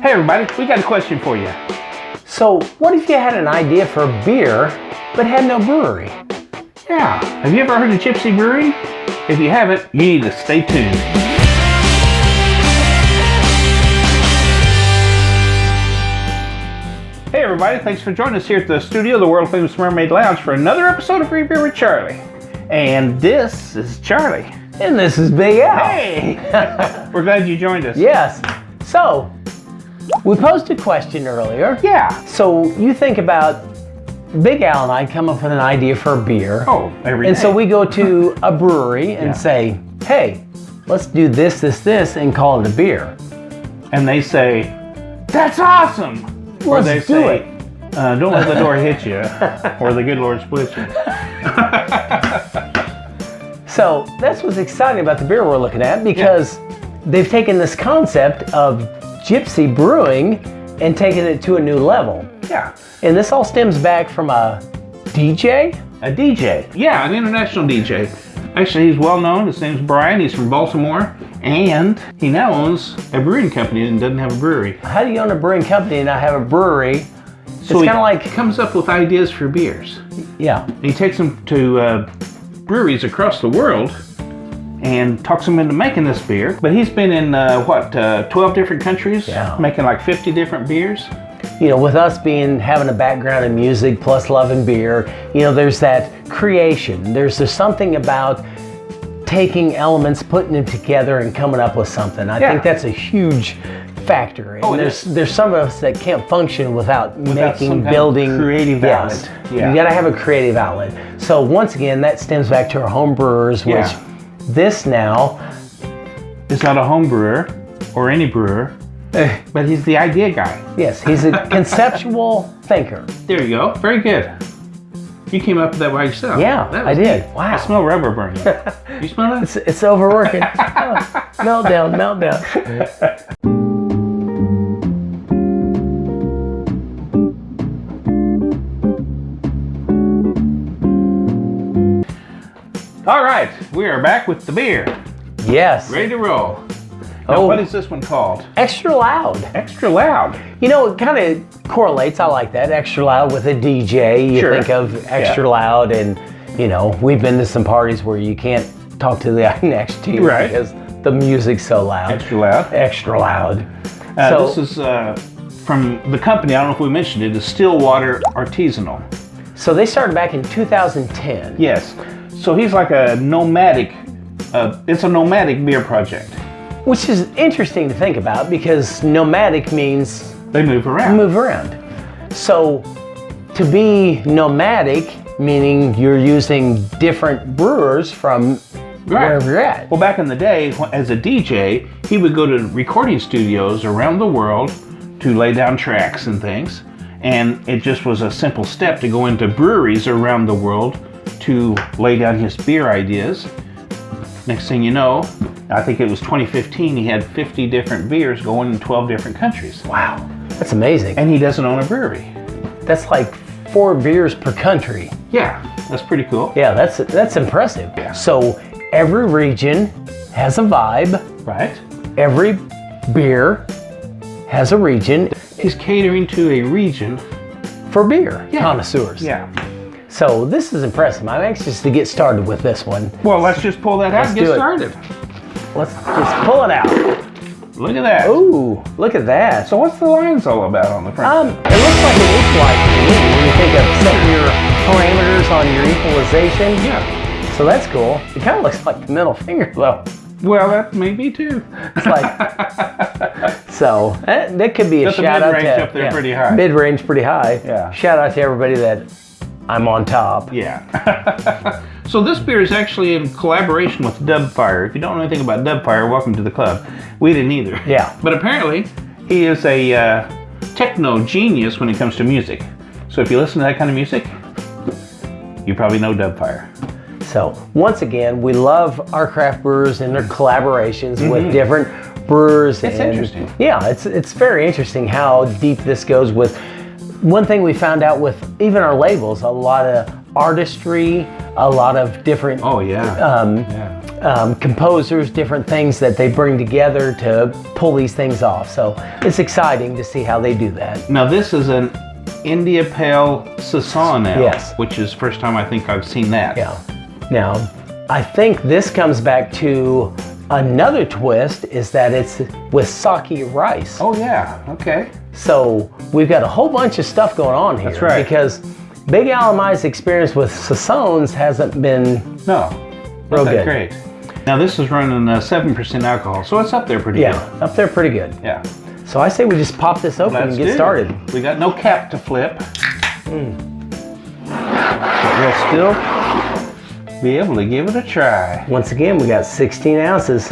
Hey everybody, we got a question for you. So, what if you had an idea for a beer, but had no brewery? Yeah, have you ever heard of gypsy brewing? If you haven't, you need to stay tuned. Hey everybody, thanks for joining us here at the studio, the world famous Mermaid Lounge, for another episode of Free Beer with Charlie. And this is Charlie. And this is Big Al. Hey! We're glad you joined us. Yes. So, we posed a question earlier. Yeah. So, you think about Big Al and I come up with an idea for a beer. Oh, every day. And so we go to a brewery and say, hey, let's do this, and call it a beer. And they say, that's awesome! Or they do say, it. Don't let the door hit you, or the good Lord split you. So that's what's exciting about the beer we're looking at, because they've taken this concept of gypsy brewing and taken it to a new level. Yeah. And this all stems back from a DJ? A DJ. Yeah, an international DJ. Actually, he's well known. His name's Brian. He's from Baltimore. And he now owns a brewing company and doesn't have a brewery. How do you own a brewing company and not have a brewery? So it's kind of like... He comes up with ideas for beers. Yeah. And he takes them to breweries across the world and talks them into making this beer. But he's been in, 12 different countries? Yeah. Making like 50 different beers? You know, with us having a background in music plus loving beer, you know, there's that creation. There's something about taking elements, putting them together and coming up with something. I think that's a huge factor. And there's some of us that can't function without making, building, creative outlet. You gotta have a creative outlet. So once again, that stems back to our home brewers, which this now is not a home brewer or any brewer, but he's the idea guy. Yes, he's a conceptual thinker. There you go. Very good. You came up with that by yourself. Yeah, I did. Neat. Wow. I smell rubber burning. You smell that? It's overworking. Meltdown. All right, we are back with the beer. Yes. Ready to roll. Now, what is this one called? Extra loud. Extra loud. You know, it kind of correlates. I like that. Extra loud with a DJ. You think of extra loud, and you know, we've been to some parties where you can't talk to the guy next to you because the music's so loud. Extra loud. Extra loud. This is from the company. I don't know if we mentioned it. Is Stillwater Artisanal. So they started back in 2010. Yes. So he's like a nomadic. It's a nomadic beer project. Which is interesting to think about, because nomadic means they move around. So to be nomadic, meaning you're using different brewers from wherever you're at. Well, back in the day, as a DJ, he would go to recording studios around the world to lay down tracks and things. And it just was a simple step to go into breweries around the world to lay down his beer ideas. Next thing you know, I think it was 2015, he had 50 different beers going in 12 different countries. Wow, that's amazing. And he doesn't own a brewery. That's like 4 beers per country. Yeah, that's pretty cool. Yeah, that's impressive. Yeah. So every region has a vibe. Right. Every beer has a region. He's catering to a region for beer connoisseurs. Yeah. So this is impressive. I'm anxious to get started with this one. Well, let's just pull that out and get started. Let's just pull it out. Look at that. Ooh, look at that. So what's the lines all about on the front? It looks like an equalizer to me when you think of setting your parameters on your equalization. Yeah. So that's cool. It kind of looks like the middle finger though. Well, that may be too. It's like, so that could be a shout out to mid-range up there pretty high. Mid-range pretty high. Yeah. Shout out to everybody that I'm on top. Yeah. So this beer is actually in collaboration with Dubfire. If you don't know anything about Dubfire, welcome to the club. We didn't either. Yeah. But apparently, he is a techno genius when it comes to music. So if you listen to that kind of music, you probably know Dubfire. So once again, we love our craft brewers and their collaborations with different brewers. It's interesting. Yeah, it's very interesting how deep this goes with one thing we found out with even our labels, a lot of artistry, a lot of different Oh yeah. composers, different things that they bring together to pull these things off. So it's exciting to see how they do that. Now this is an India Pale Saison Ale, Yes. which is the first time I think I've seen that. Yeah. Now, I think this comes back to another twist, is that it's with sake rice. Oh yeah, okay. So we've got a whole bunch of stuff going on here. That's right. Because Big Al and I's experience with Saisons hasn't been No, real not that good. great. Now this is running 7% alcohol, so it's up there pretty Yeah, good. up there pretty good. Yeah. So I say we just pop this open and get started. We got no cap to flip. But we'll still be able to give it a try. Once again, we got 16 ounces.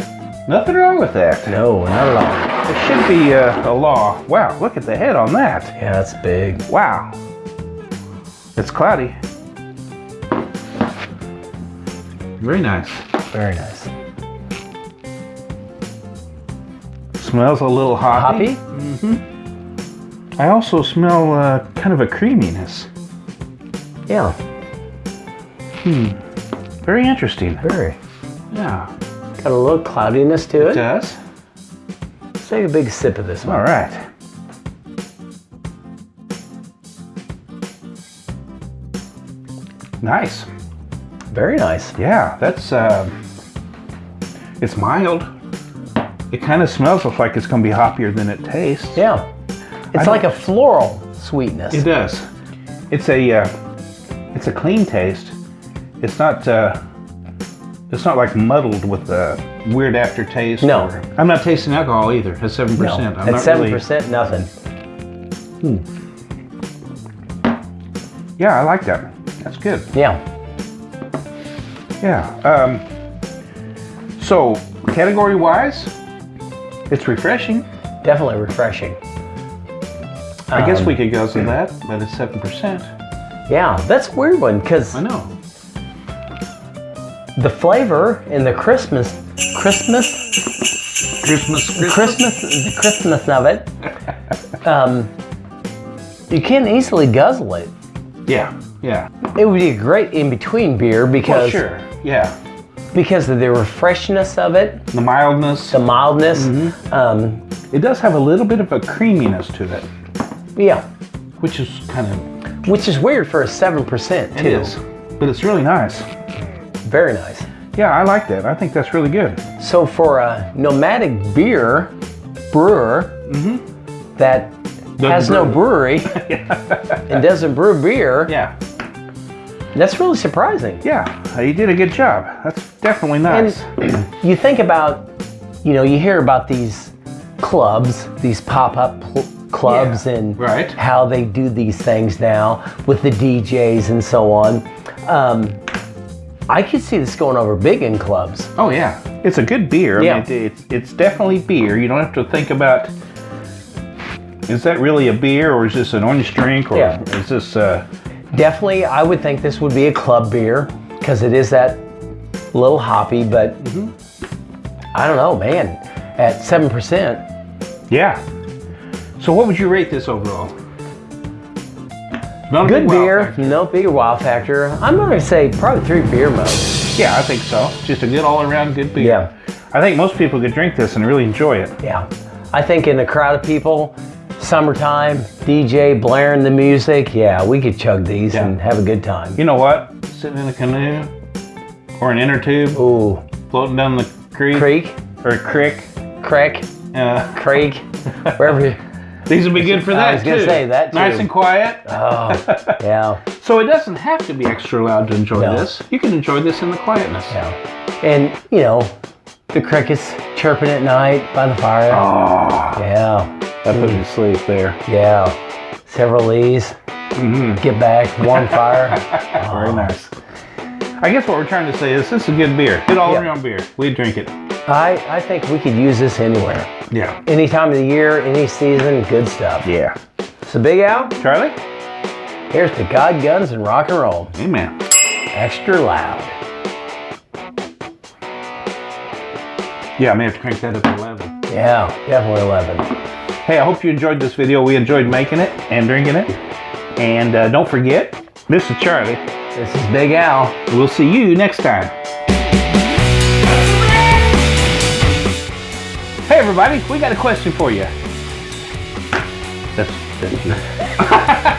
Nothing wrong with that. No, not at all. There should be a law. Wow, look at the head on that. Yeah, that's big. Wow. It's cloudy. Very nice. Very nice. Smells a little hoppy. Hoppy? I also smell kind of a creaminess. Yeah, Very interesting. very. Yeah. Got a little cloudiness to It it. does. Let's take a big sip of this one. All right. Nice. Very nice. Yeah, that's it's mild. It kind of smells like it's going to be hoppier than it tastes. Yeah. It's I like a floral sweetness. It does. It's a clean taste. It's not like muddled with a weird aftertaste. No. I'm not tasting alcohol either. At 7%. No, I'm at not 7%, nothing. Yeah, I like that. That's good. Yeah. Yeah. So category-wise, it's refreshing. Definitely refreshing. I guess we could guzzle that, but it's 7%. Yeah, that's a weird one because I know. the flavor and the Christmas of it, you can't easily guzzle it. Yeah. Yeah. It would be a great in-between beer Well, because sure. Yeah. because of the refreshness of it, The mildness. the mildness. It does have a little bit of a creaminess to it, Yeah, which is kind of which is weird for a 7% too. it is, but it's really nice. Very nice. Yeah, I like that. I think that's really good. So for a nomadic beer brewer that has no brewery and doesn't brew beer, Yeah. that's really surprising. Yeah, you did a good job. That's definitely nice. And you think about, you hear about these clubs, these pop-up clubs, Yeah, and right. how they do these things now with the DJs and so on. I could see this going over big in clubs. Oh yeah, it's a good beer. Yeah. I mean, it's definitely beer. You don't have to think about, is that really a beer or is this an orange drink or Yeah. is this Definitely, I would think this would be a club beer because it is that little hoppy, but I don't know, man. At 7%, yeah. So what would you rate this overall? Not a good big wow beer, factor. no bigger wow factor. I'm going to say probably 3 beer modes. Yeah, I think so. Just a good all-around good beer. Yeah. I think most people could drink this and really enjoy it. Yeah, I think in a crowd of people, summertime, DJ blaring the music, yeah, we could chug these Yeah. and have a good time. You know what? Sitting in a canoe or an inner tube, Ooh, floating down the creek, creek, or a creek. creek, creek, wherever you, These would be good for that I was gonna too. say that, too. Nice and quiet. oh, yeah, So it doesn't have to be extra loud to enjoy No. this. You can enjoy this in the quietness. yeah. And, the crickets chirping at night by the fire. Oh, Yeah, that put me to sleep there. yeah. Several leaves, get back, warm fire. Very nice. I guess what we're trying to say is this is a good beer. Good all-around beer. We drink it. I think we could use this anywhere. Yeah. Any time of the year, any season, good stuff. Yeah. So Big Al, Charlie? here's to God, guns, and rock and roll. Amen. Extra loud. Yeah, I may have to crank that up to 11. Yeah, definitely 11. Hey, I hope you enjoyed this video. We enjoyed making it and drinking it. And don't forget, this is Charlie. This is Big Al. We'll see you next time. Hey everybody, we got a question for you. That's you.